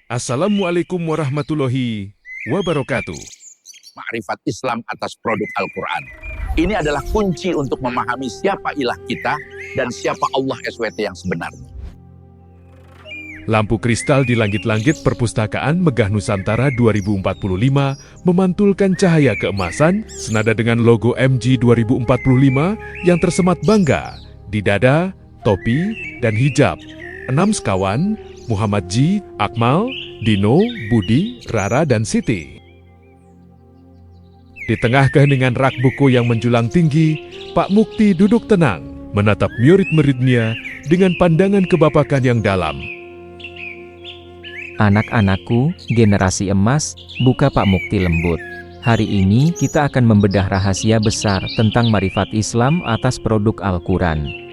Assalamualaikum warahmatullahi wabarakatuh. Ma'rifat Islam atas produk Al-Quran. Ini adalah kunci untuk memahami siapa ilah kita dan siapa Allah SWT yang sebenarnya. Lampu kristal di langit-langit perpustakaan Megah Nusantara 2045 memantulkan cahaya keemasan senada dengan logo MG 2045 yang tersemat bangga di dada, topi, dan hijab. 6 sekawan, Muhammad Ji, Akmal, Dino, Budi, Rara, dan Siti. Di tengah keheningan rak buku yang menjulang tinggi, Pak Mukti duduk tenang, menatap murid-muridnya dengan pandangan kebapakan yang dalam. Anak-anakku, generasi emas, buka Pak Mukti lembut. Hari ini kita akan membedah rahasia besar tentang marifat Islam atas produk Al-Quran.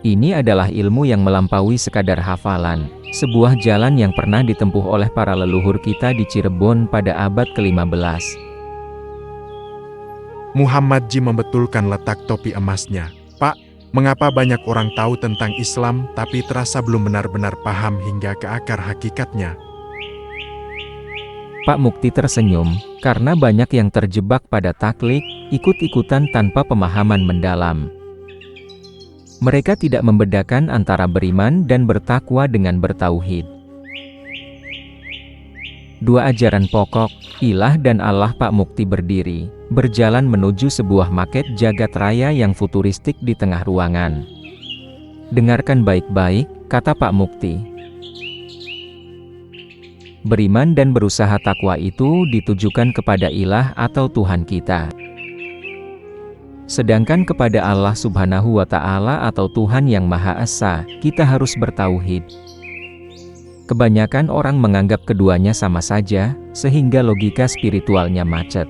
Ini adalah ilmu yang melampaui sekadar hafalan, sebuah jalan yang pernah ditempuh oleh para leluhur kita di Cirebon pada abad ke-15. Muhammad Ji membetulkan letak topi emasnya. Pak, mengapa banyak orang tahu tentang Islam tapi terasa belum benar-benar paham hingga ke akar hakikatnya? Pak Mukti tersenyum, karena banyak yang terjebak pada taklid, ikut-ikutan tanpa pemahaman mendalam. Mereka tidak membedakan antara beriman dan bertakwa dengan bertauhid. Dua ajaran pokok, ilah dan Allah Pak Mukti berdiri, berjalan menuju sebuah maket jagat raya yang futuristik di tengah ruangan. Dengarkan baik-baik, kata Pak Mukti. Beriman dan berusaha takwa itu ditujukan kepada ilah atau Tuhan kita. Sedangkan kepada Allah Subhanahu wa Ta'ala atau Tuhan yang Maha Esa, kita harus bertauhid. Kebanyakan orang menganggap keduanya sama saja, sehingga logika spiritualnya macet.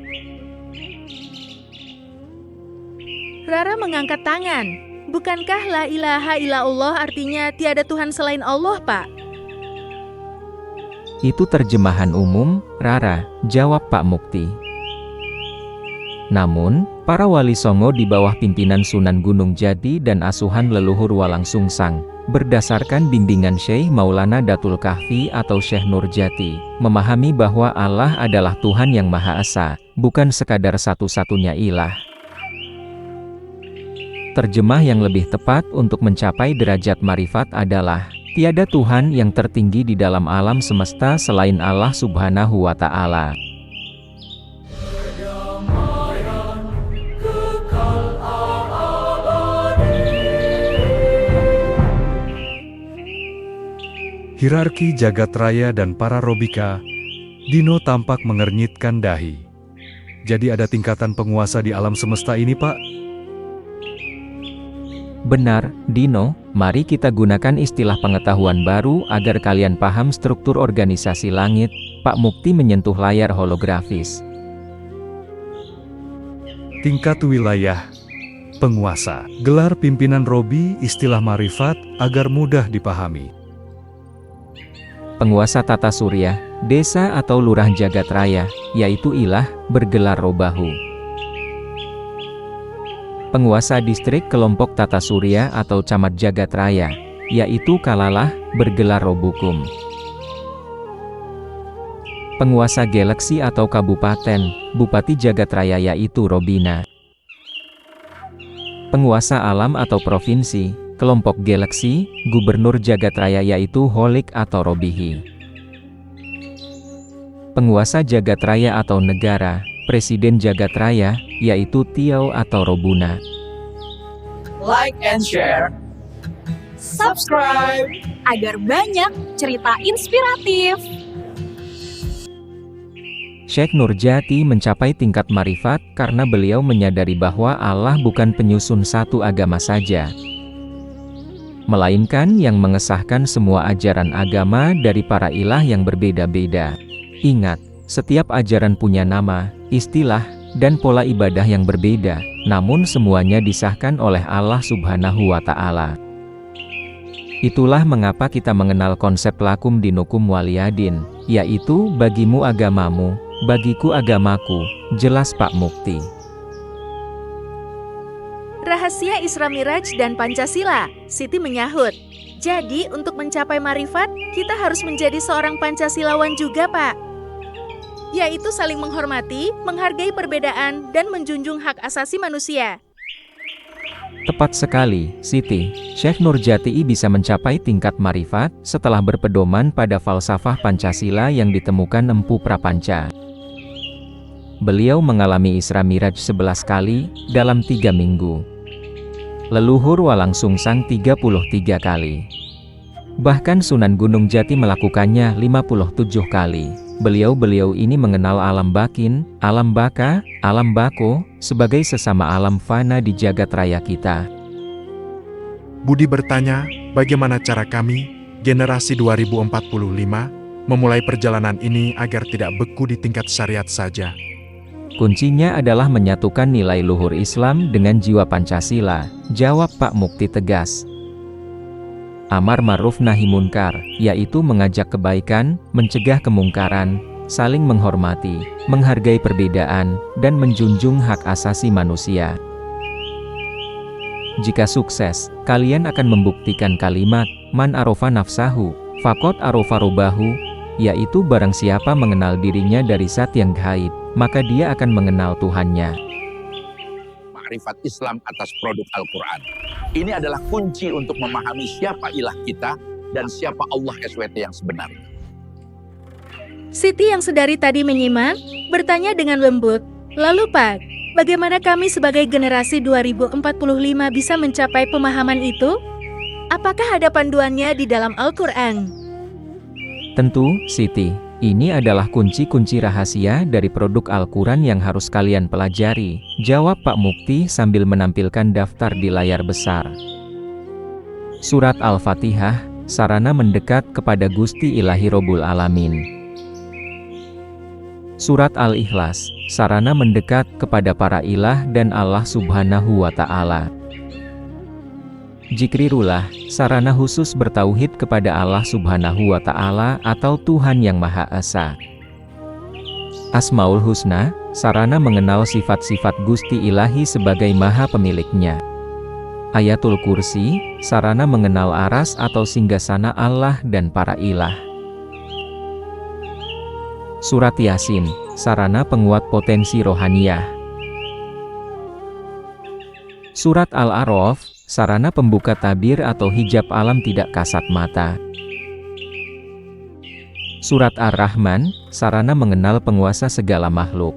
Rara mengangkat tangan. Bukankah la ilaha illallah artinya tiada Tuhan selain Allah, Pak? Itu terjemahan umum, Rara, jawab Pak Mukti. Namun, para wali songo di bawah pimpinan Sunan Gunung Jati dan asuhan leluhur Walang Sungsang, berdasarkan bimbingan Syekh Maulana Datul Kahfi atau Syekh Nurjati, memahami bahwa Allah adalah Tuhan yang Maha Esa, bukan sekadar satu-satunya ilah. Terjemah yang lebih tepat untuk mencapai derajat marifat adalah, tiada Tuhan yang tertinggi di dalam alam semesta selain Allah Subhanahu wa Ta'ala. Hierarki jagat raya dan para robika, Dino tampak mengernyitkan dahi. Jadi ada tingkatan penguasa di alam semesta ini, Pak? Benar, Dino, mari kita gunakan istilah pengetahuan baru agar kalian paham struktur organisasi langit. Pak Mukti menyentuh layar holografis. Tingkat wilayah, penguasa, gelar pimpinan robi, istilah marifat agar mudah dipahami. Penguasa tata surya, desa atau lurah jagat raya, yaitu ilah, bergelar robahu. Penguasa distrik kelompok tata surya atau camat jagat raya, yaitu kalalah, bergelar robukum. Penguasa galaksi atau kabupaten, bupati jagat raya yaitu robina. Penguasa alam atau provinsi, kelompok galaksi, gubernur jagat raya yaitu holik atau robihi. Penguasa jagat raya atau negara, presiden jagat raya, yaitu tiau atau robuna. Like and share, subscribe, agar banyak cerita inspiratif. Syekh Nurjati mencapai tingkat marifat karena beliau menyadari bahwa Allah bukan penyusun satu agama saja, melainkan yang mengesahkan semua ajaran agama dari para ilah yang berbeda-beda. Ingat, setiap ajaran punya nama, istilah, dan pola ibadah yang berbeda, namun semuanya disahkan oleh Allah Subhanahu wa Ta'ala. Itulah mengapa kita mengenal konsep lakum dinukum waliyadin, yaitu bagimu agamamu, bagiku agamaku, jelas Pak Mukti. rahasia Isra Miraj dan Pancasila. Siti menyahut, jadi untuk mencapai marifat, kita harus menjadi seorang Pancasilawan juga, Pak. Yaitu saling menghormati, menghargai perbedaan, dan menjunjung hak asasi manusia. Tepat sekali, Siti. Syekh Nurjati bisa mencapai tingkat marifat setelah berpedoman pada falsafah Pancasila yang ditemukan Empu Prapanca. Beliau mengalami Isra Miraj 11 kali dalam 3 minggu. Leluhur Walang Sungsang 33 kali. Bahkan Sunan Gunung Jati melakukannya 57 kali. Beliau-beliau ini mengenal alam bakin, alam baka, alam bako, sebagai sesama alam fana di jagat raya kita. Budi bertanya, bagaimana cara kami, generasi 2045, memulai perjalanan ini agar tidak beku di tingkat syariat saja? Kuncinya adalah menyatukan nilai luhur Islam dengan jiwa Pancasila, jawab Pak Mukti tegas. Amar ma'ruf nahi munkar, yaitu mengajak kebaikan, mencegah kemungkaran, saling menghormati, menghargai perbedaan, dan menjunjung hak asasi manusia. Jika sukses, kalian akan membuktikan kalimat, man arofa nafsahu, fakot arofa robahu, yaitu barang siapa mengenal dirinya dari zat yang gaib, maka dia akan mengenal Tuhannya. Makrifat Islam atas produk Al-Quran. Ini adalah kunci untuk memahami siapa ilah kita dan siapa Allah SWT yang sebenarnya. Siti yang sedari tadi menyimak, bertanya dengan lembut, lalu Pak, bagaimana kami sebagai generasi 2045 bisa mencapai pemahaman itu? Apakah ada panduannya di dalam Al-Quran? Tentu, Siti, ini adalah kunci-kunci rahasia dari produk Al-Quran yang harus kalian pelajari, jawab Pak Mukti sambil menampilkan daftar di layar besar. Surat Al-Fatihah, sarana mendekat kepada Gusti Ilahi Robbul Alamin. Surat Al-Ikhlas, sarana mendekat kepada para ilah dan Allah Subhanahu wa Ta'ala. Zikrirullah, sarana khusus bertauhid kepada Allah Subhanahu wa Ta'ala atau Tuhan Yang Maha Esa. Asmaul Husna, sarana mengenal sifat-sifat Gusti Ilahi sebagai Maha Pemiliknya. Ayatul Kursi, sarana mengenal aras atau singgasana Allah dan para ilah. Surat Yasin, sarana penguat potensi rohaniyah. Surat Al-A'raf, sarana pembuka tabir atau hijab alam tidak kasat mata. Surat Ar-Rahman, sarana mengenal penguasa segala makhluk.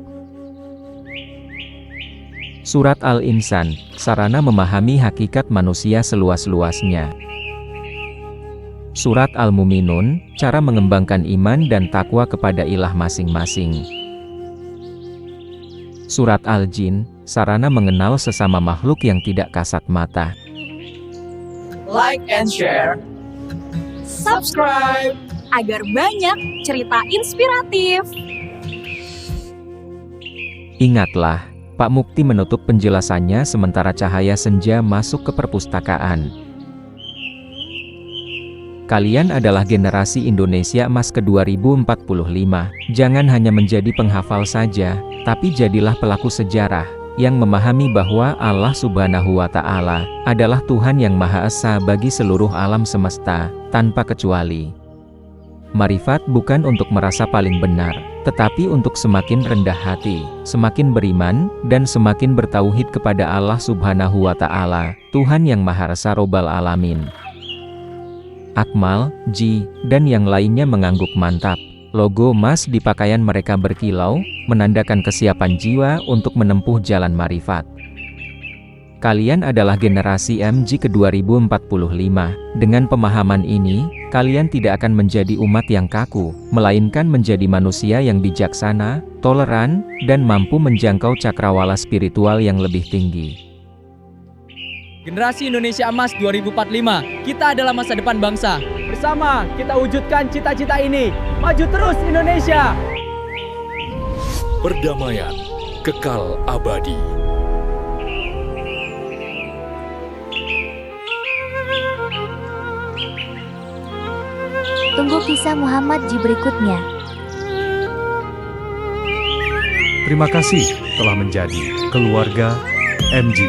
Surat Al-Insan, sarana memahami hakikat manusia seluas-luasnya. Surat Al-Muminun, cara mengembangkan iman dan takwa kepada ilah masing-masing. Surat Al-Jin, sarana mengenal sesama makhluk yang tidak kasat mata. Like and share, Subscribe agar banyak cerita inspiratif. Ingatlah, Pak Mukti menutup penjelasannya sementara cahaya senja masuk ke perpustakaan. Kalian adalah generasi Indonesia Emas ke-2045. Jangan hanya menjadi penghafal saja, tapi jadilah pelaku sejarah yang memahami bahwa Allah Subhanahu wa Ta'ala adalah Tuhan yang Maha Esa bagi seluruh alam semesta, tanpa kecuali. Marifat bukan untuk merasa paling benar, tetapi untuk semakin rendah hati, semakin beriman, dan semakin bertauhid kepada Allah Subhanahu wa Ta'ala, Tuhan yang Maha Esa Robbal Alamin. Akmal, Ji, dan yang lainnya mengangguk mantap. Logo emas di pakaian mereka berkilau, menandakan kesiapan jiwa untuk menempuh jalan marifat. Kalian adalah generasi MG ke-2045. Dengan pemahaman ini, kalian tidak akan menjadi umat yang kaku, melainkan menjadi manusia yang bijaksana, toleran, dan mampu menjangkau cakrawala spiritual yang lebih tinggi. Generasi Indonesia Emas 2045, kita adalah masa depan bangsa. Bersama kita wujudkan cita-cita ini. Maju terus Indonesia! Perdamaian kekal abadi. Tunggu kisah Muhammad Ji berikutnya. Terima kasih telah menjadi keluarga MG.